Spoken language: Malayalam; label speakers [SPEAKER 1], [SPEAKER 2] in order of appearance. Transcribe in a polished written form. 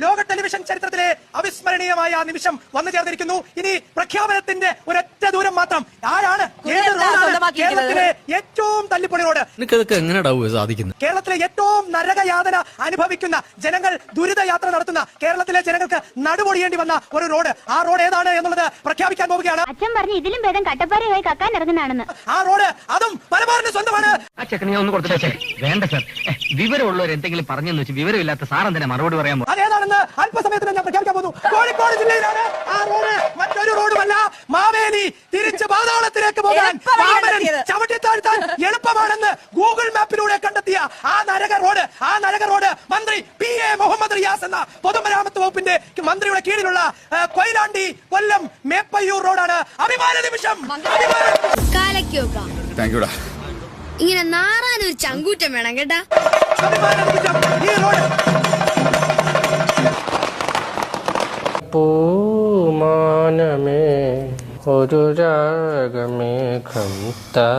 [SPEAKER 1] ലോക ടെലിവിഷൻ ചരിത്രത്തിലെ അവിസ്മരണീയമായ നിമിഷം വന്നു ചേർന്നിരിക്കുന്നു. ഇനി പ്രഖ്യാപനത്തിന്റെ ഒരൊറ്റ ദൂരം മാത്രം. ആരാണ് കേരളത്തിലെ ഏറ്റവും തല്ലിപ്പൊളി റോഡ്? കേരളത്തിലെ ഏറ്റവും നരകയാതന അനുഭവിക്കുന്ന ജനങ്ങൾ, ദുരിതയാത്ര നടത്തുന്ന കേരളത്തിലെ ജനങ്ങൾക്ക് നടുപൊടിയേണ്ടി വന്ന ഒരു റോഡ്. ആ റോഡ് ഏതാണ് എന്നുള്ളത് പ്രഖ്യാപിക്കാൻ പോവുകയാണ്.
[SPEAKER 2] അച്ഛൻ പറഞ്ഞു ഇതിലും ഭേദം കട്ടപ്പാറയായി കക്കാൻ ഇറങ്ങുന്നതാണെന്ന്.
[SPEAKER 1] ആ റോഡ് അതും മലബാറിന്റെ സ്വന്തമാണ്.
[SPEAKER 3] വേണ്ട സർ, വിവരമുള്ളവർ എന്തെങ്കിലും പറഞ്ഞെന്ന് വെച്ച് വിവരമില്ലാത്ത സാറൻ തന്നെ മറുപടി പറയാൻ.
[SPEAKER 1] അതേതാണെന്ന് അല്പസമയത്തിന് ഞാൻ പ്രഖ്യാപിക്കാൻ പോകുന്നു. കോഴിക്കോട് ജില്ലയിലാണ് ആ റോഡ്. മറ്റൊരു റോഡുമല്ല. മാവേലി തിരിച്ച് പാതാളത്തിലേക്ക് പോകാൻ ചവിട്ടി താഴ്ത്താൻ എളുപ്പമാണെന്ന് ഗൂഗിൾ മാപ്പിലൂടെ കണ്ടെത്തിയ ആ നരക റോഡ് മന്ത്രി PA മുഹമ്മദ് റിയാസ് എന്ന പൊതുമരാമത്ത് വകുപ്പിന്റെ മന്ത്രിയുടെ കീഴിലുള്ള കൊയിലാണ്ടി കൊല്ലം മേപ്പയ്യൂർ റോഡാണ്. അഭിമാന നിമിഷം.
[SPEAKER 4] ഇങ്ങനെ നാറാനൊരു ചങ്കൂറ്റം വേണം കേട്ടാ.
[SPEAKER 1] അഭിമാന നിമിഷം ഈ റോഡ്.
[SPEAKER 5] പൂമാനമേ ഒരു രാഗമേഘം താ